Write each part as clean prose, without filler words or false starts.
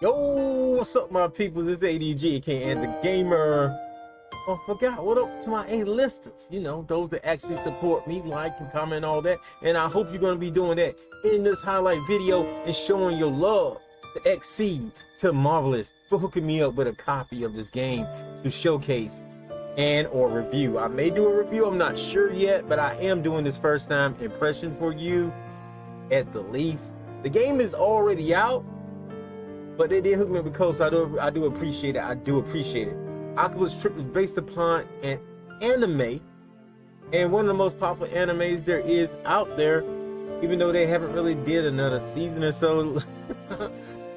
Yo, what's up, my people? This is AntDaGamer, aka AntDaGamer. Oh, I forgot. What up to my A-listers? You know, those that actually support me, like and comment, all that. And I hope you're going to be doing that in this highlight video and showing your love to XC, to Marvelous, for hooking me up with a copy of this game to showcase and or review. I may do a review, I'm not sure yet, but I am doing this first time impression for you at the least. The game is already out, but they did hook me up because I do appreciate it. I do appreciate it. Akiba's Trip is based upon an anime, and one of the most popular animes there is out there, even though they haven't really did another season or so.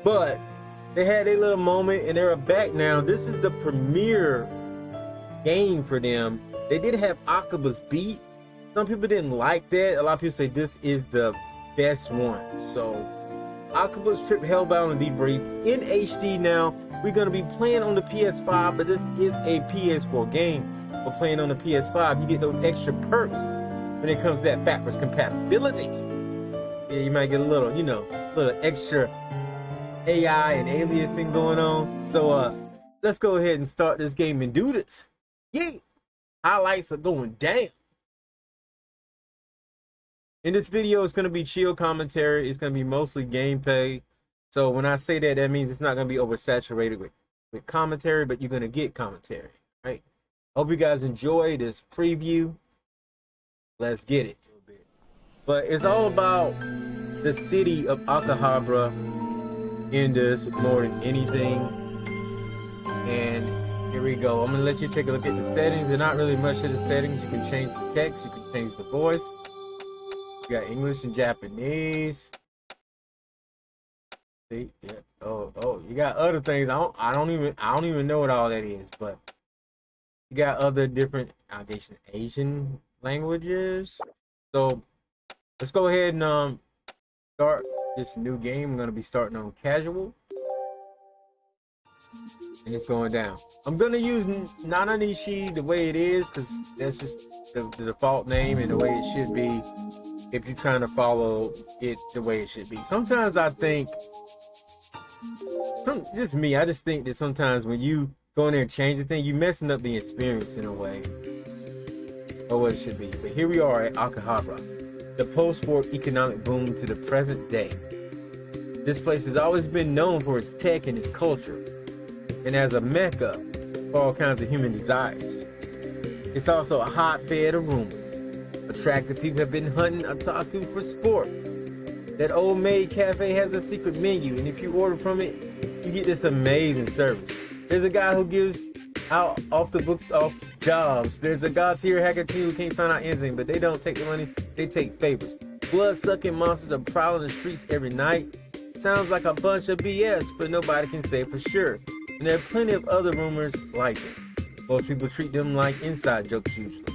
But they had a little moment and they're back now. This is the premiere game for them. They did have Akiba's Beat. Some people didn't like that. A lot of people say this is the best one. So Akiba's Trip Hellbound Debriefed in HD now. We're going to be playing on the PS5, but this is a PS4 game. We're playing on the PS5. You get those extra perks when it comes to that backwards compatibility. Yeah, you might get a little, you know, little extra AI and aliasing going on. So let's go ahead and start this game and do this. Yeah, highlights are going down. In this video, it's going to be chill commentary. It's going to be mostly gameplay. So when I say that, that means it's not going to be oversaturated with commentary, but you're going to get commentary, right? Hope you guys enjoy this preview. Let's get it. But it's all about the city of Akiba in this more than anything. And here we go. I'm going to let you take a look at the settings. There's not really much of the settings. You can change the text. You can change the voice. You got English and Japanese. See, yeah. Oh, you got other things. I don't even know what all that is, but you got other different, I guess, Asian languages. So let's go ahead and start this new game. I'm gonna be starting on casual, and it's going down. I'm gonna use Nananishi the way it is because that's just the default name and the way it should be. If you're trying to follow it the way it should be. Sometimes I think, just me, I just think that sometimes when you go in there and change the thing, you're messing up the experience in a way, or what it should be. But here we are at Akiba, the post-war economic boom to the present day. This place has always been known for its tech and its culture, and as a mecca for all kinds of human desires. It's also a hotbed of rumors. Attractive people have been hunting otaku for sport. That old maid cafe has a secret menu, and if you order from it, you get this amazing service. There's a guy who gives out off the books off jobs. There's a god-tier hacker team who can't find out anything, but they don't take the money, they take favors. Blood-sucking monsters are prowling the streets every night. Sounds like a bunch of BS, but nobody can say for sure. And there are plenty of other rumors like it. Most people treat them like inside jokes usually.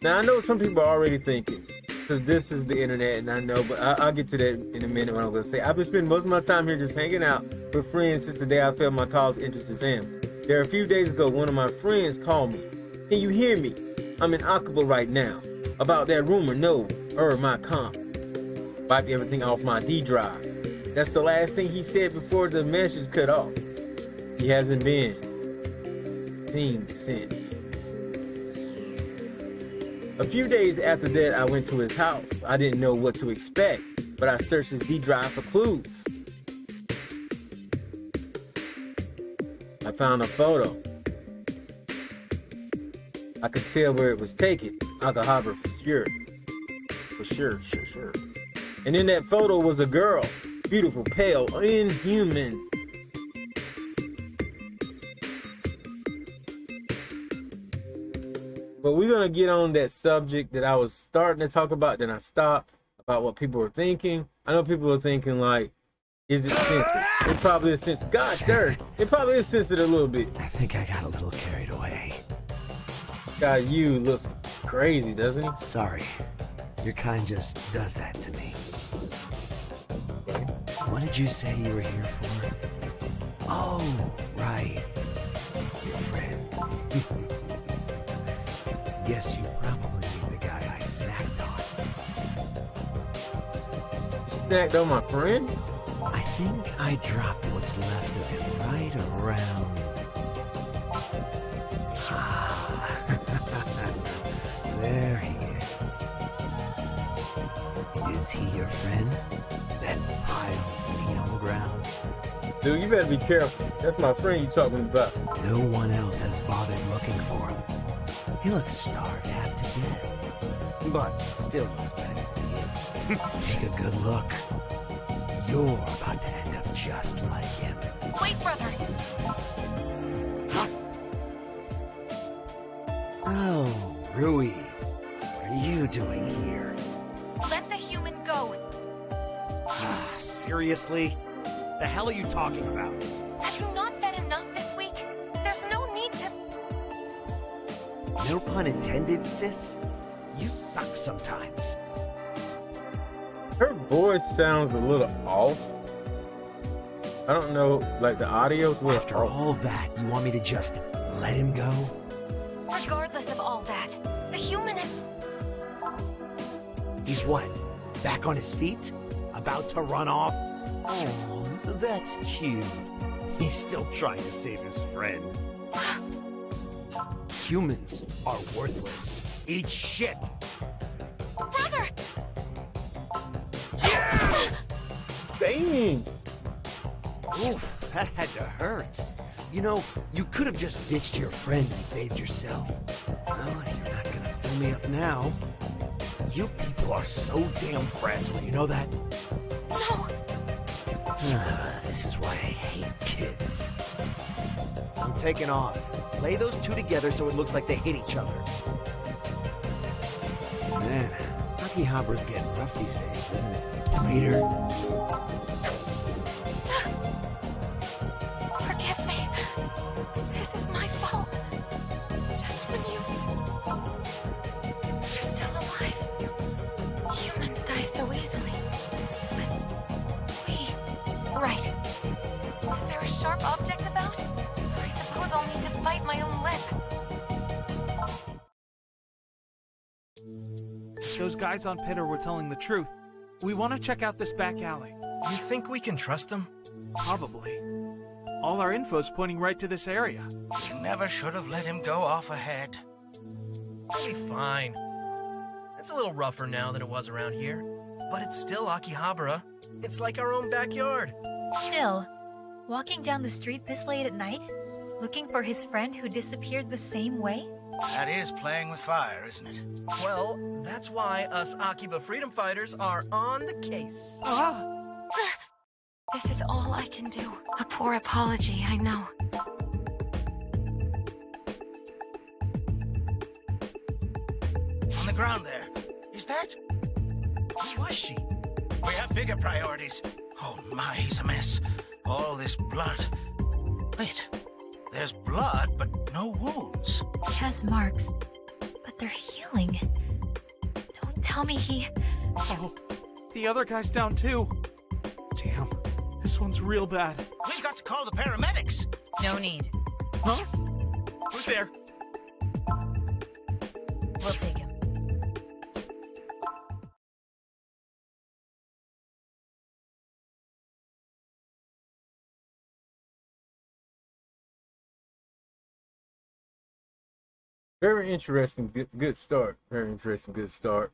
Now, I know some people are already thinking, because this is the internet, and I know, but I'll get to that in a minute what I'm going to say. I've been spending most of my time here just hanging out with friends since the day I felt my college interest is in. There a few days ago, one of my friends called me. Can you hear me? I'm in Akiba right now. About that rumor, no, my comp. Wiped everything off my D drive. That's the last thing he said before the message cut off. He hasn't been seen since. A few days after that, I went to his house. I didn't know what to expect, but I searched his D drive for clues. I found a photo. I could tell where it was taken. Akiba for sure. For sure. And in that photo was a girl. Beautiful, pale, inhuman. But we're going to get on that subject that I was starting to talk about, then I stopped, about what people were thinking. I know people are thinking like, is it censored? It probably is censored. God darn, it probably is censored a little bit. I think I got a little carried away. God, you looks crazy, doesn't he? Sorry. Your kind just does that to me. What did you say you were here for? Oh, right. Your friend. Guess you probably mean the guy I snacked on. snacked on my friend? I think I dropped what's left of him right around... Ah, there he is. Is he your friend? That pile of meat on the ground? Dude, you better be careful. That's my friend you talking about. No one else has bothered looking for him. He looks starved half to death, but still looks better than you. Take a good look. You're about to end up just like him. Wait, brother! Oh, Rui. What are you doing here? Let the human go! Seriously? The hell are you talking about? Have you not fed enough this week? There's no need to... No pun intended, sis. You suck sometimes. Her voice sounds a little off. I don't know, like the audio's a little After off. all of that, you want me to just let him go? Regardless of all that, the human is... He's what? Back on his feet? About to run off? Oh, that's cute. He's still trying to save his friend. Humans are worthless. Eat shit! Brother! Dang! Oof, that had to hurt. You know, you could have just ditched your friend and saved yourself. Well, you're not gonna fill me up now. You people are so damn fragile, you know that? No! This is why I hate kids. I'm taking off. Lay those two together so it looks like they hit each other. Man, Akihaba's getting rough these days, isn't it? Later. Forgive me. This is my fault. Just when you're still alive. Humans die so easily. But we... Right. Is there a sharp object about? I suppose I'll need to bite my own lip. Those guys on Pitter were telling the truth. We want to check out this back alley. You think we can trust them? Probably. All our info's pointing right to this area. We never should have let him go off ahead. He'll be fine. It's a little rougher now than it was around here, but it's still Akihabara. It's like our own backyard. Still, walking down the street this late at night, looking for his friend who disappeared the same way? That is playing with fire, isn't it? Well, that's why us Akiba freedom fighters are on the case. Ah! This is all I can do. A poor apology, I know. On the ground there. Is that? Who was she? We have bigger priorities. Oh my, he's a mess. All this blood. Wait, there's blood, but no wounds. He has marks, but they're healing. Don't tell me he... Oh, the other guy's down too. Damn, this one's real bad. We've got to call the paramedics. No need. Huh? Who's there? We'll take him. Very interesting. Good start. Very interesting. Good start.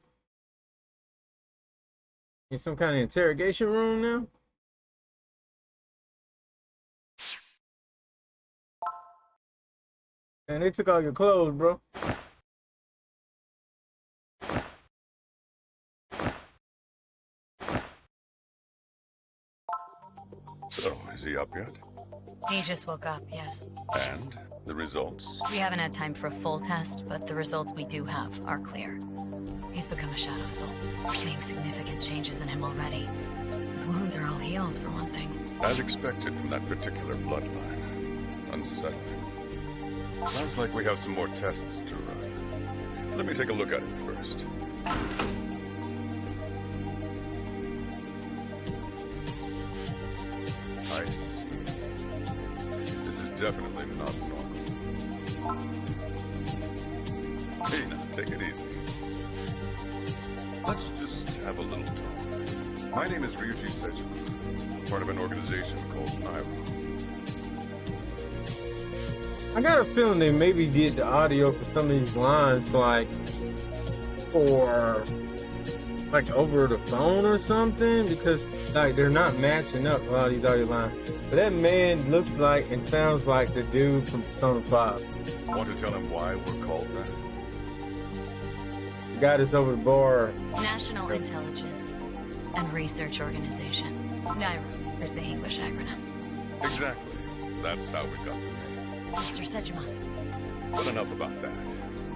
In some kind of interrogation room now? And they took all your clothes, bro. So, is he up yet? He just woke up, yes. And the results? We haven't had time for a full test, but the results we do have are clear. He's become a shadow soul. We're seeing significant changes in him already. His wounds are all healed, for one thing. As expected from that particular bloodline. Unsettling. Sounds like we have some more tests to run. Let me take a look at it first. I see. This is definitely not normal. Hey, now, take it easy. Let's just have a little talk. My name is Ryuji Sejima, part of an organization called Nairo. I got a feeling they maybe did the audio for some of these lines, like over the phone or something, because like they're not matching up a lot of these audio lines. But that man looks like and sounds like the dude from Persona 5. Want to tell him why we're called that? The guy that's over the bar. National Intelligence and Research Organization. NIRO is the English acronym. Exactly. That's how we got the name. Mr. Sejima. But enough about that.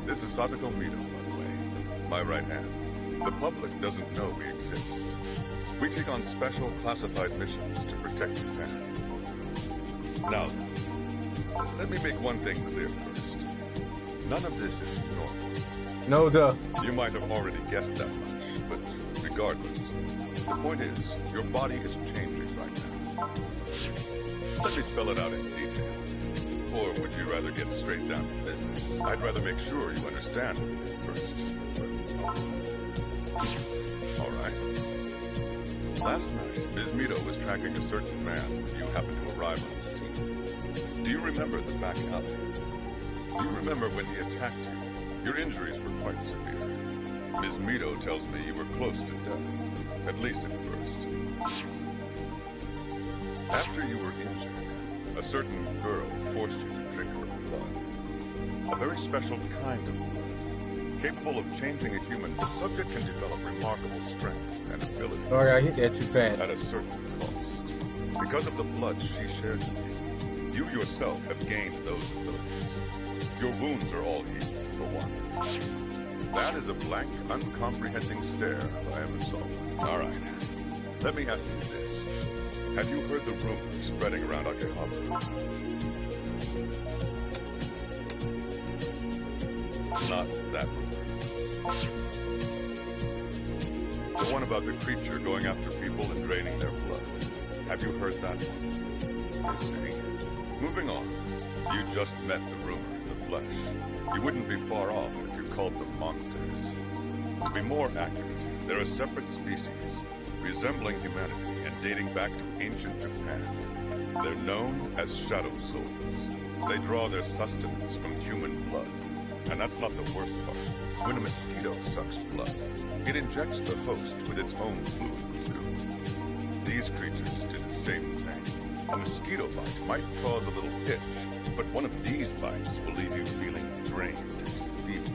This is Satoko Mido, by the way. My right hand. The public doesn't know we exist. We take on special classified missions to protect Japan. Now, let me make one thing clear first. None of this is normal. No duh. You might have already guessed that much, but regardless, the point is, your body is changing right now. Let me spell it out in detail. Or would you rather get straight down to business? I'd rather make sure you understand everything first. All right. Last night, Ms. Mido was tracking a certain man when you happened to arrive on the scene. Do you remember the back alley? Do you remember when he attacked you? Your injuries were quite severe. Ms. Mido tells me you were close to death, at least at first. After you were injured, a certain girl forced you to drink her blood. A very special kind of blood. Capable of changing a human, the subject can develop remarkable strength and abilities. Oh, I hit that too fast. At a certain cost. Because of the blood she shared with you, you yourself have gained those abilities. Your wounds are all healed, for one. That is a blank, uncomprehending stare I ever saw. All right. Let me ask you this. Have you heard the rumors spreading around Akiba? Not that rumor. The one about the creature going after people and draining their blood. Have you heard that one? I see. Moving on. You just met the rumor in the flesh. You wouldn't be far off if you called them monsters. To be more accurate, they're a separate species, resembling humanity and dating back to ancient Japan. They're known as shadow souls. They draw their sustenance from human blood. And that's not the worst part. When a mosquito sucks blood, it injects the host with its own fluid, too. These creatures do the same thing. A mosquito bite might cause a little itch, but one of these bites will leave you feeling drained and feeble.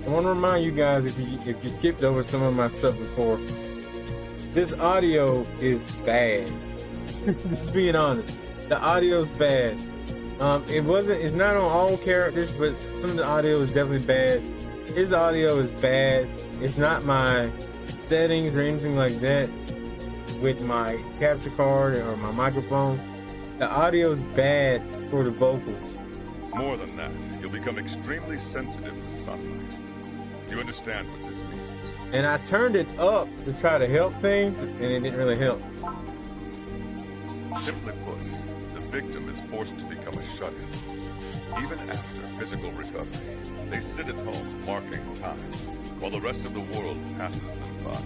I want to remind you guys, if you skipped over some of my stuff before, this audio is bad. Just being honest, the audio's bad. It's not on all characters, but some of the audio is definitely bad. His audio is bad. It's not my settings or anything like that with my capture card or my microphone. The audio is bad for the vocals. More than that, you'll become extremely sensitive to sunlight. Do you understand what this means? And I turned it up to try to help things, and it didn't really help. Simply put, the victim is forced to become a shut-in. Even after physical recovery, they sit at home marking time, while the rest of the world passes them by.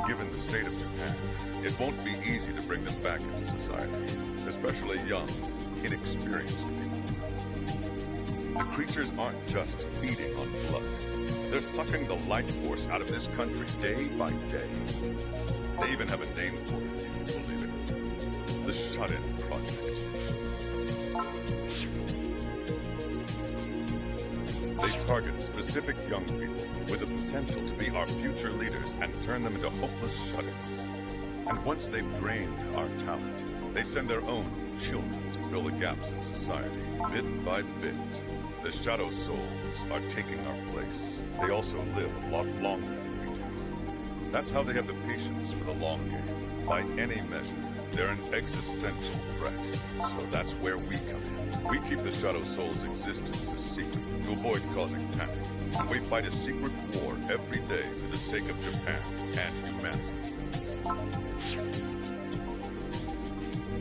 Given the state of Japan, it won't be easy to bring them back into society, especially young, inexperienced people. The creatures aren't just feeding on blood. They're sucking the life force out of this country day by day. They even have a name for it, if you can believe it. The Shut-In Project. They target specific young people with the potential to be our future leaders and turn them into hopeless shut-ins. And once they've drained our talent, they send their own children to fill the gaps in society. Bit by bit, the Shadow Souls are taking our place. They also live a lot longer than we do. That's how they have the patience for the long game. By any measure, they're an existential threat. So that's where we come in. We keep the Shadow Souls' existence a secret to avoid causing panic. And we fight a secret war every day for the sake of Japan and humanity.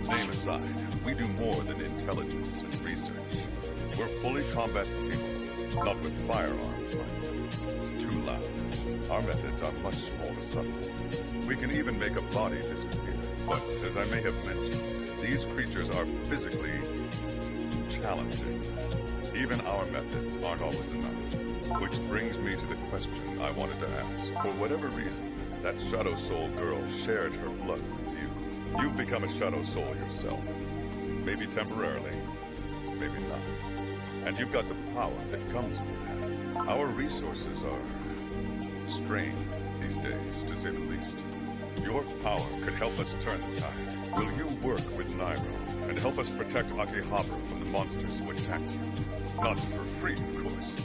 Name is side, we do more than intelligence and research. We're fully combat capable, not with firearms, mind you. Too loud. Our methods are much more subtle. We can even make a body disappear. But, as I may have mentioned, these creatures are physically challenging. Even our methods aren't always enough. Which brings me to the question I wanted to ask. For whatever reason, that Shadow Soul girl shared her blood with you. You've become a Shadow Soul yourself. Maybe temporarily, maybe not. And you've got the power that comes with that. Our resources are strained these days, to say the least. Your power could help us turn the tide. Will you work with Nairo and help us protect Akiba from the monsters who attack you? Not for free, of course.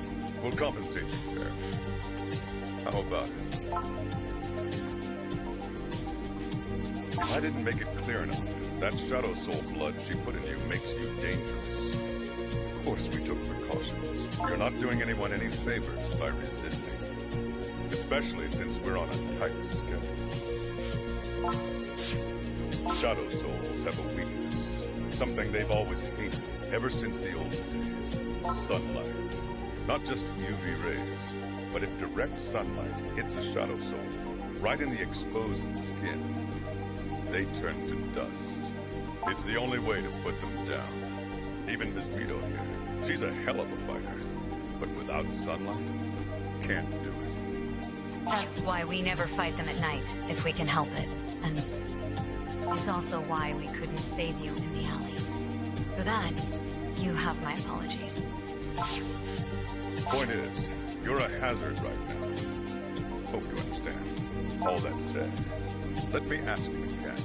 We'll compensate you fairly. How about it? If I didn't make it clear enough, that Shadow Soul blood she put in you makes you dangerous. Of course we took precautions. You're not doing anyone any favors by resisting. Especially since we're on a tight schedule. Shadow Souls have a weakness. Something they've always hated, ever since the old days. Sunlight. Not just UV rays, but if direct sunlight hits a Shadow Soul, right in the exposed skin, they turn to dust. It's the only way to put them down. Even Miss Mito here, she's a hell of a fighter. But without sunlight, can't do it. That's why we never fight them at night, if we can help it. And it's also why we couldn't save you in the alley. For that, you have my apologies. Point is, you're a hazard right now. Hope you understand. All that said, let me ask you again.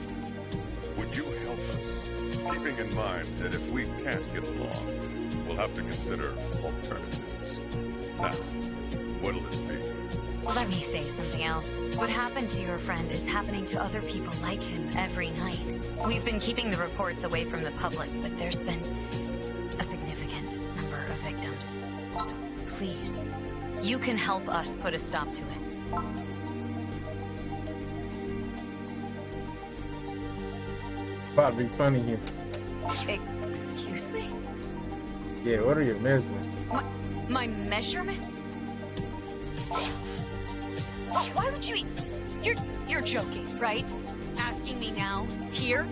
Would you help us? Keeping in mind that if we can't get along, we'll have to consider alternatives. Now, what'll it be? Let me say something else. What happened to your friend is happening to other people like him every night. We've been keeping the reports away from the public, but there's been a significant number of victims. So please, you can help us put a stop to it. About to be funny here. Excuse me? Yeah, what are your measurements? My measurements? Why would you? You're joking, right? Asking me now, here?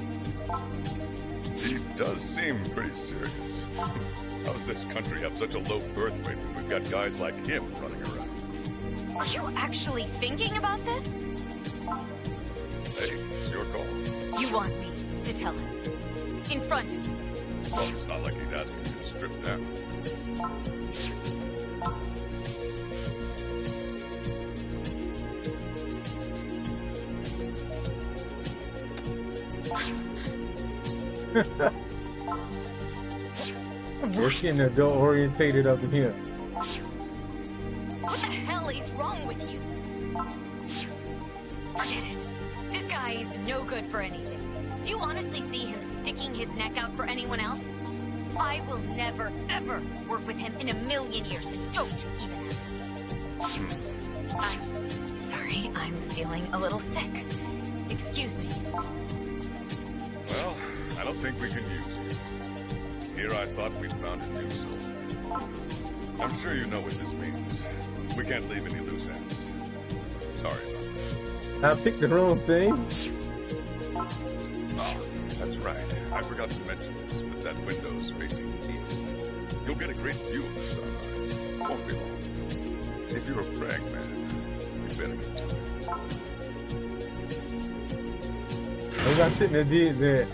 He does seem pretty serious. How does this country have such a low birth rate when we've got guys like him running around? Are you actually thinking about this? Hey, it's your call. You want me to tell him? In front of you? Well, it's not like he's asking you to strip down. We're getting adult orientated up in here. What the hell is wrong with you? Forget it. This guy is no good for anything. Do you honestly see him sticking his neck out for anyone else? I will never, ever work with him in a million years, and don't even ask me. I'm sorry, I'm feeling a little sick. Excuse me. Well, I don't think we can use you. Here I thought we'd found a new soul. I'm sure you know what this means. We can't leave any loose ends. Sorry about that. I picked the wrong thing. Oh, that's right. I forgot to mention this, but that window's facing east. You'll get a great view of the sunrise. Won't be long. If you're a brag man, you better get to it. Maybe I shouldn't have did that.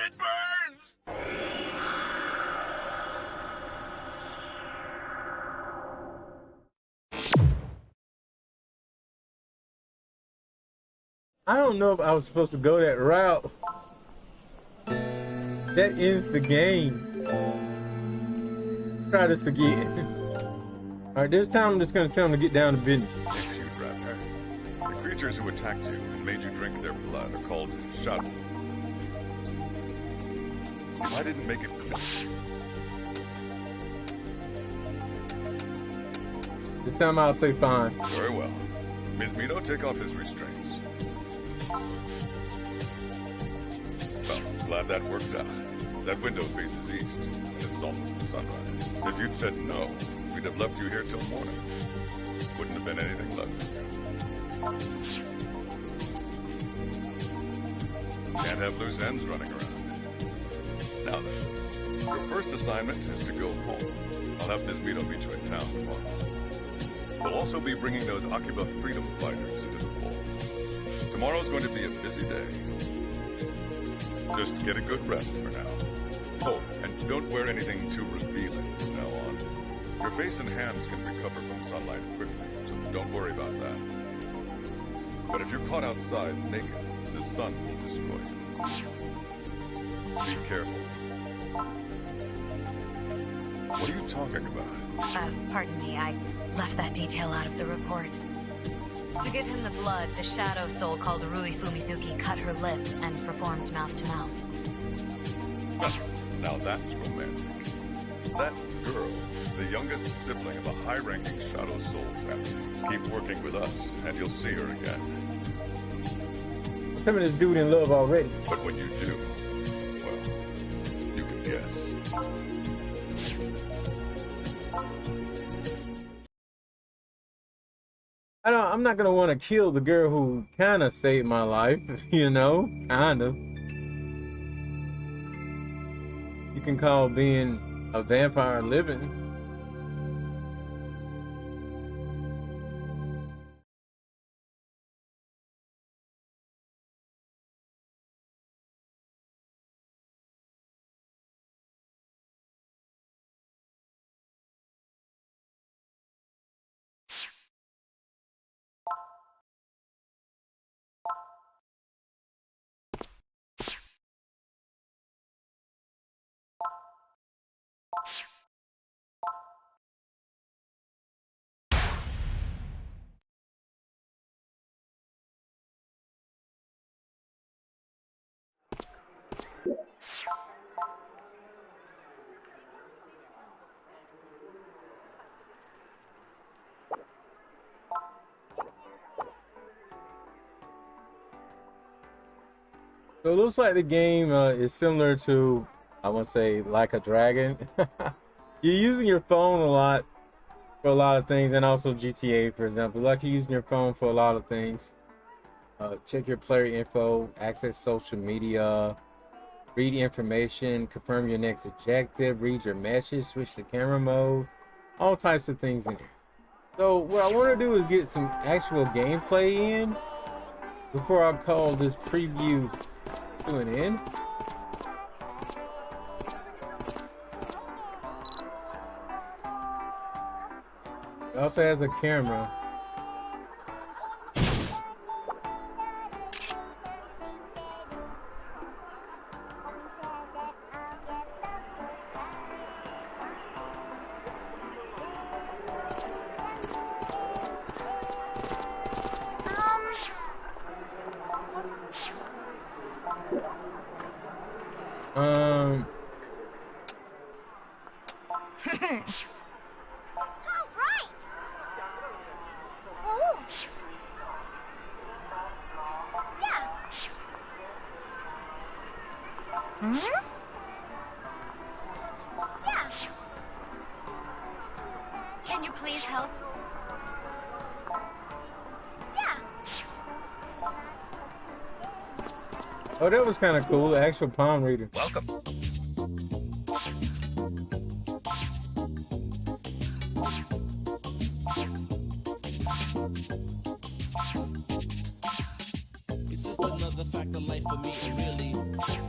It burns! I don't know if I was supposed to go that route. That ends the game. Try this again. All right, this time I'm just gonna tell him to get down to business. If you'd rather. The creatures who attacked you and made you drink their blood are called shadow. If I didn't make it clear. This time I'll say fine. Very well. Ms. Mito, take off his restraints. Well, glad that worked out. That window faces east, and it's almost the sunrise. If you'd said no, we'd have left you here till morning. Wouldn't have been anything left. Can't have loose ends running around. Now then, your first assignment is to go home. I'll have Ms. Mito meet you in town tomorrow. We'll also be bringing those Akiba freedom fighters into the fold. Tomorrow's going to be a busy day. Just get a good rest for now. Oh, and don't wear anything too revealing from now on. Your face and hands can recover from sunlight quickly, so don't worry about that. But if you're caught outside naked, the sun will destroy you. Be careful. What are you talking about? Pardon me, I left that detail out of the report. To give him the blood, the shadow soul called Rui Fumizuki cut her lip and performed mouth-to-mouth. Now that's romantic. That girl is the youngest sibling of a high-ranking Shadow Soul family. Keep working with us, and you'll see her again. Some of this dude in love already. But when you do, well, you can guess. I'm not gonna want to kill the girl who kind of saved my life, you know, kind of. You can call being a vampire living. So it looks like the game is similar to, I want to say, Like a Dragon. You're using your phone a lot for a lot of things, and also GTA, for example. Like you're using your phone for a lot of things. Check your player info, access social media, read information, confirm your next objective, read your message, switch to camera mode, all types of things in here. So what I want to do is get some actual gameplay in before I call this preview to an end. It also has a camera. Can you please help? Yeah. Oh, that was kind of cool. The actual palm reader. Welcome. It's just another fact of life for me, and really,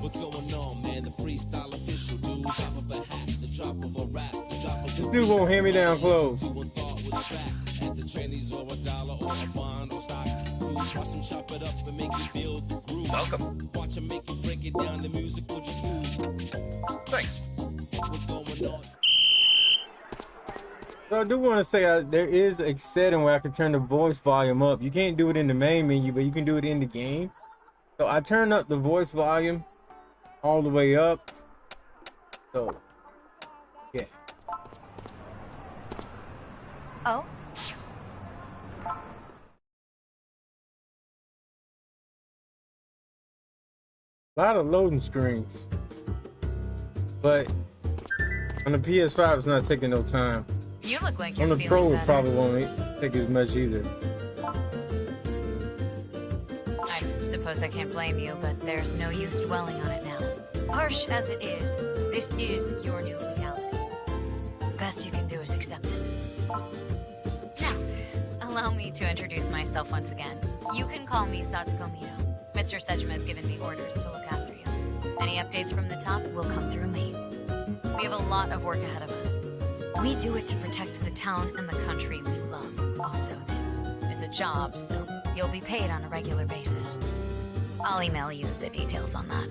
what's going on, man? The freestyle official dude, drop of a hat, the drop of a rap, the drop of This dude won't hand me down clothes. to a thought was fact. At the trannies or $1 or a bond or stock. To watch them chop it up and make you feel the groove. Welcome. Watch them make you break it down, the music will just ooze. So I do want to say there is a setting where I can turn the voice volume up. You can't do it in the main menu, but you can do it in the game. So I turned up the voice volume all the way up. So, yeah. Oh? A lot of loading screens. But on the PS5, it's not taking no time. You look like you're On the feeling Pro, it better. probably won't take as much either. I suppose I can't blame you, but there's no use dwelling on it now. Harsh as it is, this is your new reality. The best you can do is accept it. Now, allow me to introduce myself once again. You can call me Satoko Mito. Mr. Sejima has given me orders to look after you. Any updates from the top will come through me. We have a lot of work ahead of us. We do it to protect the town and the country we love. Also, this is a job, so you'll be paid on a regular basis. I'll email you the details on that.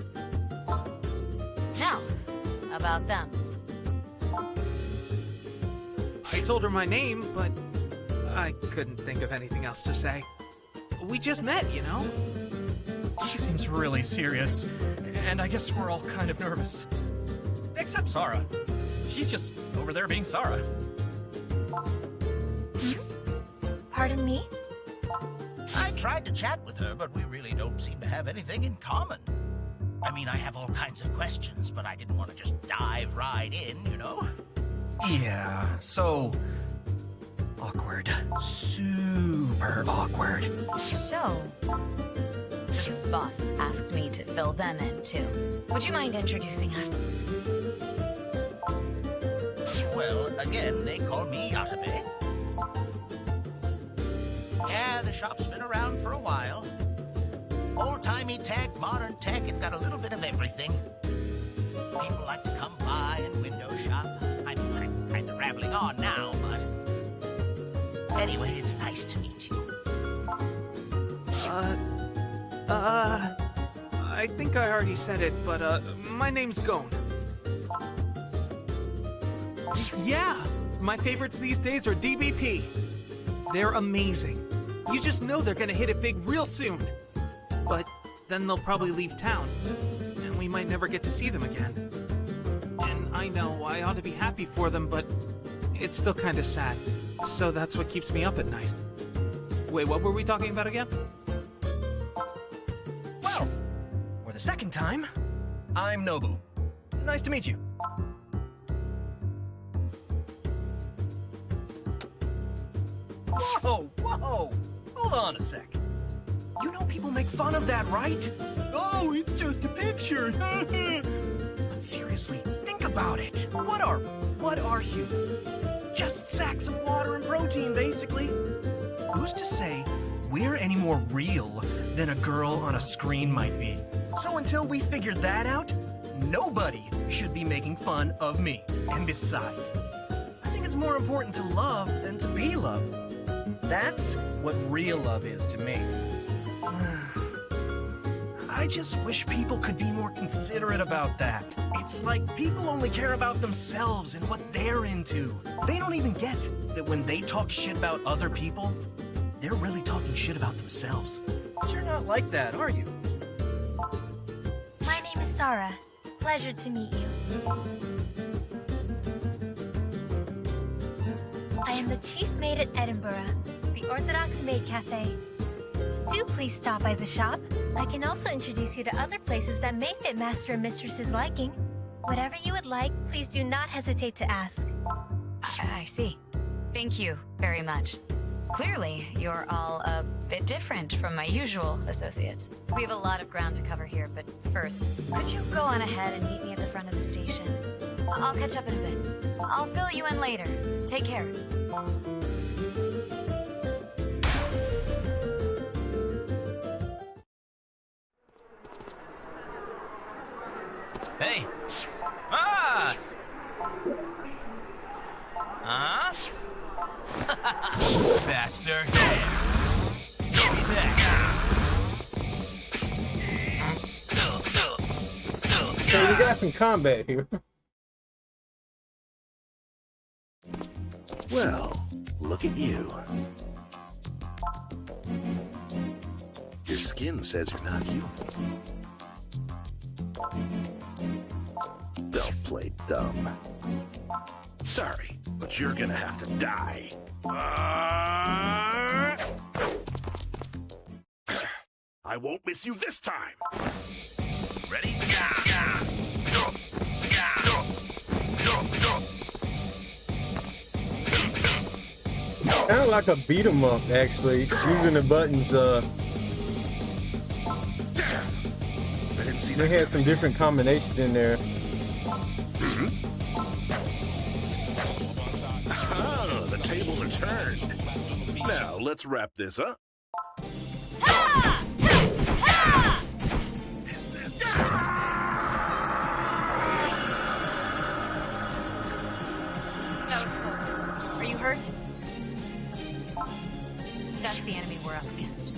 Now, about them. I told her my name, but I couldn't think of anything else to say. We just met, you know? She seems really serious, and I guess we're all kind of nervous. Except Sarah. She's just over there being Sarah. Pardon me? I tried to chat with her, but we really don't seem to have anything in common. I mean, I have all kinds of questions, but I didn't want to just dive right in, you know? Yeah, so... awkward. Super awkward. So, the boss asked me to fill them in, too. Would you mind introducing us? Well, again, they call me Akiba. Yeah, the shop's been around for a while. Old-timey tech, modern tech, it's got a little bit of everything. People like to come by and window shop. I mean, I'm kind of rambling on now, but... Anyway, it's nice to meet you. I think I already said it, but, my name's Gon. Yeah, my favorites these days are DBP. They're amazing. You just know they're gonna hit it big real soon. But then they'll probably leave town, and we might never get to see them again. And I know I ought to be happy for them, but it's still kind of sad. So that's what keeps me up at night. Wait, what were we talking about again? Well, for the second time, I'm Nobu. Nice to meet you. Whoa, whoa! Hold on a sec. You know people make fun of that, right? Oh, it's just a picture. But seriously, think about it. What are humans? Just sacks of water and protein, basically. Who's to say we're any more real than a girl on a screen might be? So until we figure that out, nobody should be making fun of me. And besides, I think it's more important to love than to be loved. That's what real love is to me. I just wish people could be more considerate about that. It's like people only care about themselves and what they're into. They don't even get that when they talk shit about other people, they're really talking shit about themselves. But you're not like that, are you? My name is Sarah. Pleasure to meet you. I am the chief maid at Edinburgh, the Orthodox Maid Cafe. Do please stop by the shop. I can also introduce you to other places that may fit Master and Mistress's liking. Whatever you would like, please do not hesitate to ask. I see. Thank you very much. Clearly, you're all a bit different from my usual associates. We have a lot of ground to cover here, but first, could you go on ahead and meet me at the front of the station? I'll catch up in a bit. I'll fill you in later. Take care. Hey! Ah! Huh? Bastard! Give me that! So we got some combat here. Well, look at you. Your skin says you're not human. Don't play dumb. Sorry, but you're gonna have to die. I won't miss you this time. Ready? Kind of like a beat 'em up, actually. Using the buttons. I didn't see They had some different combinations in there. Oh, the tables are turned. Now, let's wrap this up. That was close. Are you hurt? That's the enemy we're up against.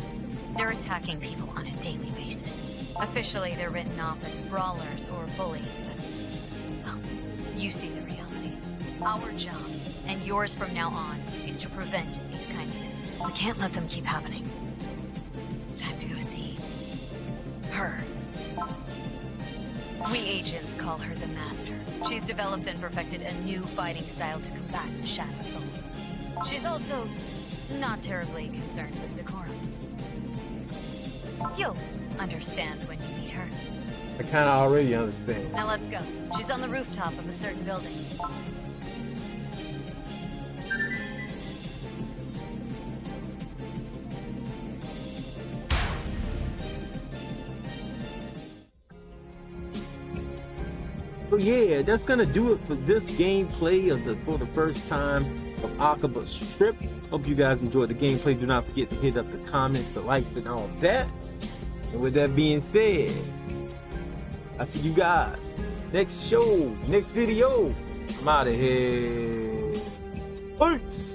They're attacking people on a daily basis. Officially, they're written off as brawlers or bullies, but, well, you see the reality. Our job, and yours from now on, is to prevent these kinds of incidents. We can't let them keep happening. It's time to go see her. We agents call her the Master. She's developed and perfected a new fighting style to combat the Shadow Souls. She's also not terribly concerned with decorum. You'll understand when you meet her. I kind of already understand. Now let's go. She's on the rooftop of a certain building. So yeah, that's gonna do it for this gameplay for the first time of Akiba Strip. Hope you guys enjoyed the gameplay. Do not forget to hit up the comments, the likes, and all that. And with that being said, I see you guys next show, next video. I'm out of here. Peace.